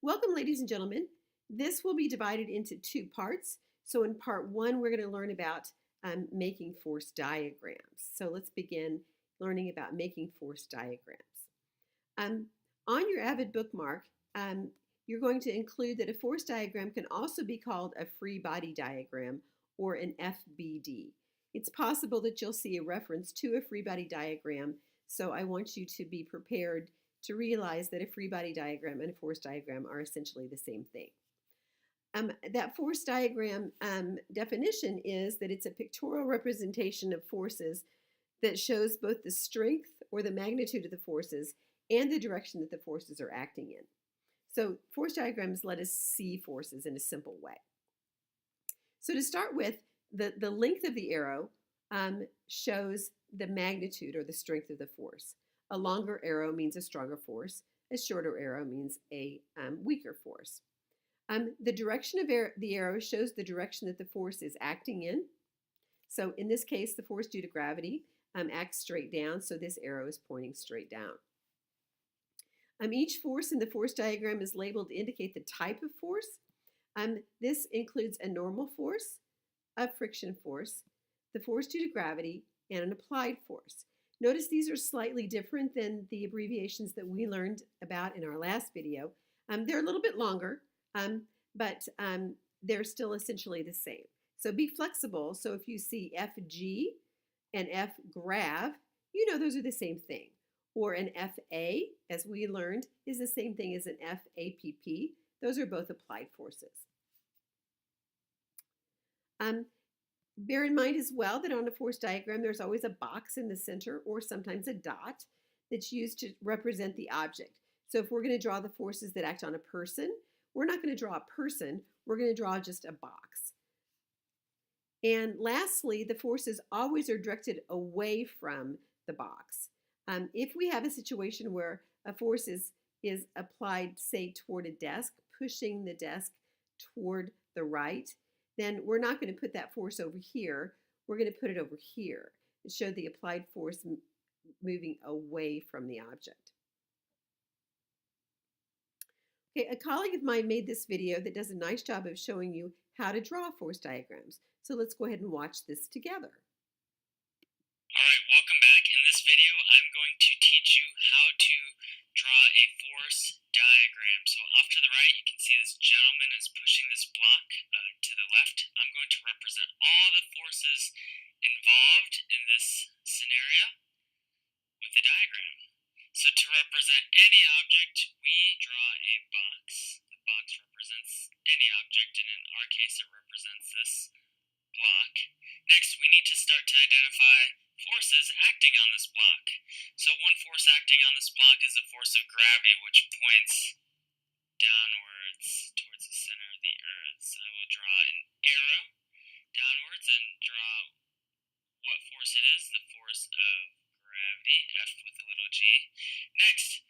Welcome, ladies and gentlemen. This will be divided into two parts. So in part one, we're going to learn about making force diagrams. So let's begin learning about making force diagrams. Um, on your Avid bookmark, you're going to include that a force diagram can also be called a free body diagram or an FBD. It's possible that you'll see a reference to a free body diagram, so I want you to be prepared to realize that a free body diagram and a force diagram are essentially the same thing. That force diagram definition is that it's a pictorial representation of forces that shows both the strength or the magnitude of the forces and the direction that the forces are acting in. So force diagrams let us see forces in a simple way. So to start with, the length of the arrow shows the magnitude or the strength of the force. A longer arrow means a stronger force. A shorter arrow means a weaker force. The direction of the arrow shows the direction that the force is acting in. So in this case, the force due to gravity acts straight down, so this arrow is pointing straight down. Each force in the force diagram is labeled to indicate the type of force. This includes a normal force, a friction force, the force due to gravity, and an applied force. Notice these are slightly different than the abbreviations that we learned about in our last video. They're a little bit longer, but they're still essentially the same. So be flexible. So if you see FG and F grav, you know those are the same thing. Or an FA, as we learned, is the same thing as an FAPP. Those are both applied forces. Bear in mind as well that on a force diagram, there's always a box in the center or sometimes a dot that's used to represent the object. So if we're going to draw the forces that act on a person, we're not going to draw a person, we're going to draw just a box. And lastly, the forces always are directed away from the box. If we have a situation where a force is applied, say, toward a desk, pushing the desk toward the right, then we're not going to put that force over here. We're going to put it over here and show the applied force moving away from the object. Okay, a colleague of mine made this video that does a nice job of showing you how to draw force diagrams. So let's go ahead and watch this together. All right, welcome back. In this video, I'm going to teach you how to draw a force diagram. So off to the right, you can see this gentleman is pushing this block to the left. I'm going to represent all the forces involved in this scenario with a diagram. So to represent any object, we draw a box. The box represents any object, and in our case, it represents this block. Next, we need to start to identify forces acting on this block. So one force acting on this block is the force of gravity, which points downwards towards the center of the earth. So I will draw an arrow downwards and draw what force it is, the force of gravity, F with a little g. Next,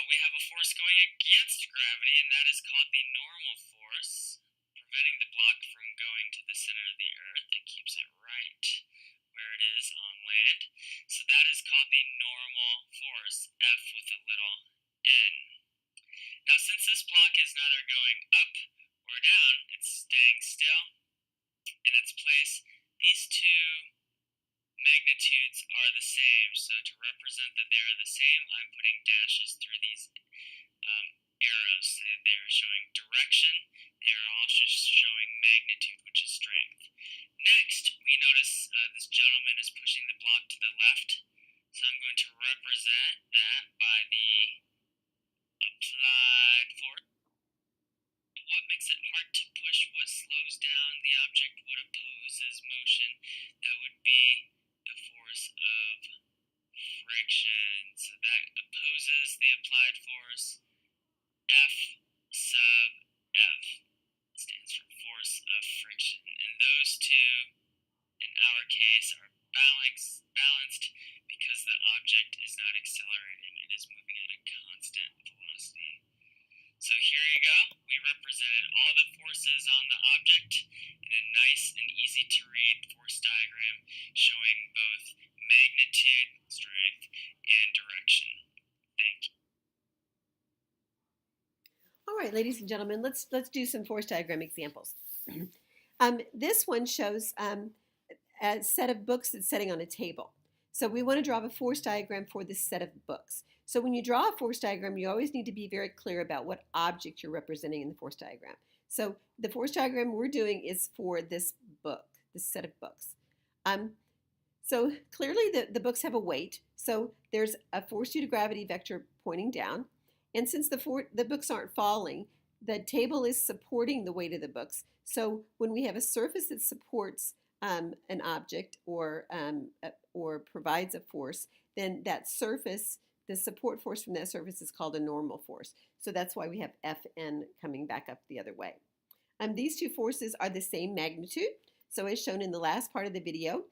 we have a force going against gravity, and that is called the normal force, preventing the block from going to the center of the earth. It keeps it right where it is on land. So that is called the normal force, F with a little n. Now since this block is neither going up or down, it's staying still in its place, these two magnitudes are the same. So to represent that they are the same, I'm putting dashes through these arrows. So they are showing direction. They are also showing magnitude, which is strength. Next, we notice this gentleman is pushing the block to the left. So I'm going to represent that by the applied force. What makes it hard to push, what slows down the object, what opposes motion, that would be the force of friction. So that opposes the applied force. F sub F stands for force of friction. And those two, in our case, are balanced because the object is not accelerating. It is moving at a constant velocity. So here you go. We represented all the forces on the object in a nice and easy to read force diagram showing both magnitude, strength, and direction. Thank you. right, ladies and gentlemen, let's do some force diagram examples. This one shows a set of books that's sitting on a table. So we want to draw a force diagram for this set of books. So when you draw a force diagram, you always need to be very clear about what object you're representing in the force diagram. So the force diagram we're doing is for this book, this set of books. So clearly the books have a weight. So there's a force due to gravity vector pointing down. And since the books aren't falling, the table is supporting the weight of the books. So when we have a surface that supports an object or provides a force, then that surface, the support force from that surface is called a normal force. So that's why we have Fn coming back up the other way. These two forces are the same magnitude. So as shown in the last part of the video,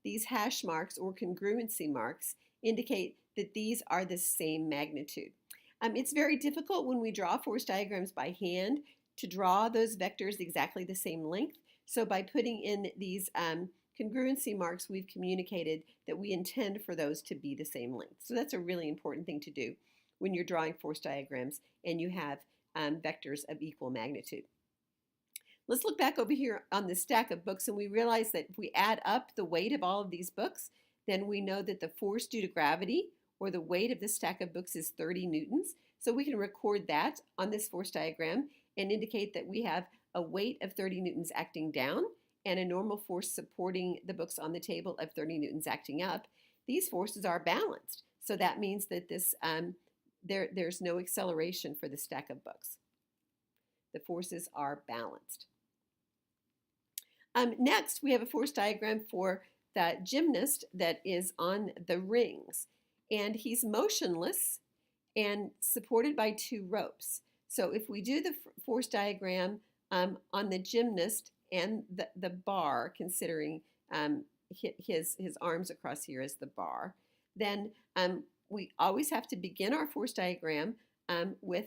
these hash marks or congruency marks indicate that these are the same magnitude. It's very difficult when we draw force diagrams by hand to draw those vectors exactly the same length. So by putting in these congruency marks, we've communicated that we intend for those to be the same length. So that's a really important thing to do when you're drawing force diagrams and you have vectors of equal magnitude. Let's look back over here on the stack of books, and we realize that if we add up the weight of all of these books, then we know that the force due to gravity, or the weight of this stack of books, is 30 newtons. So we can record that on this force diagram and indicate that we have a weight of 30 newtons acting down and a normal force supporting the books on the table of 30 newtons acting up. These forces are balanced. So that means that there's no acceleration for the stack of books. The forces are balanced. Next, we have a force diagram for the gymnast that is on the rings. And he's motionless and supported by two ropes. So if we do the force diagram on the gymnast and the bar, considering his arms across here as the bar, then we always have to begin our force diagram with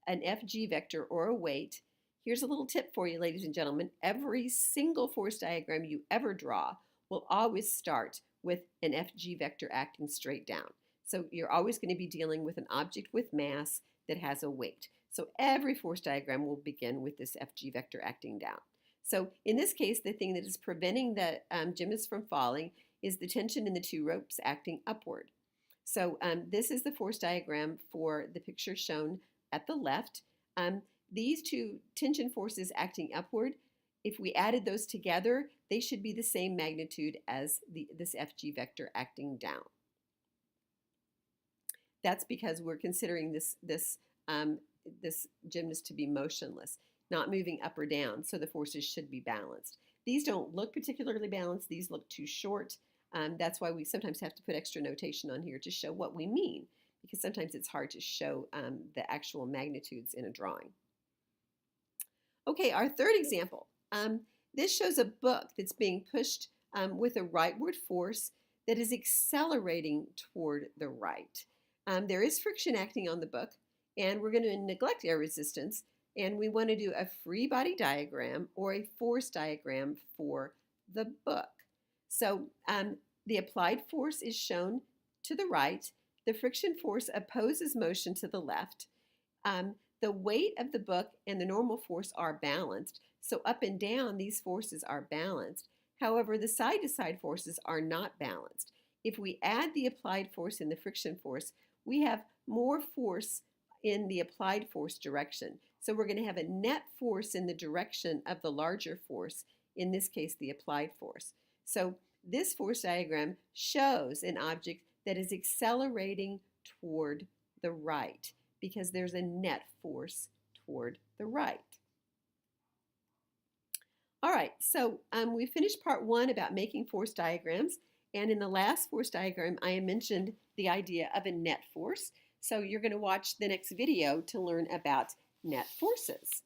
an FG vector or a weight. Here's a little tip for you, ladies and gentlemen. Every single force diagram you ever draw will always start with an FG vector acting straight down. So you're always going to be dealing with an object with mass that has a weight. So every force diagram will begin with this FG vector acting down. So in this case, the thing that is preventing the gymnast from falling is the tension in the two ropes acting upward. So this is the force diagram for the picture shown at the left. These two tension forces acting upward, if we added those together, they should be the same magnitude as this FG vector acting down. That's because we're considering this gymnast to be motionless, not moving up or down, so the forces should be balanced. These don't look particularly balanced. These look too short. That's why we sometimes have to put extra notation on here to show what we mean, because sometimes it's hard to show the actual magnitudes in a drawing. Okay, our third example. This shows a book that's being pushed with a rightward force that is accelerating toward the right. There is friction acting on the book, and we're going to neglect air resistance, and we want to do a free body diagram or a force diagram for the book. So the applied force is shown to the right. The friction force opposes motion to the left. The weight of the book and the normal force are balanced. So up and down, these forces are balanced. However, the side-to-side forces are not balanced. If we add the applied force and the friction force, we have more force in the applied force direction. So we're going to have a net force in the direction of the larger force, in this case, the applied force. So this force diagram shows an object that is accelerating toward the right because there's a net force toward the right. All right, so we finished part one about making force diagrams. And in the last force diagram, I mentioned the idea of a net force. So you're going to watch the next video to learn about net forces.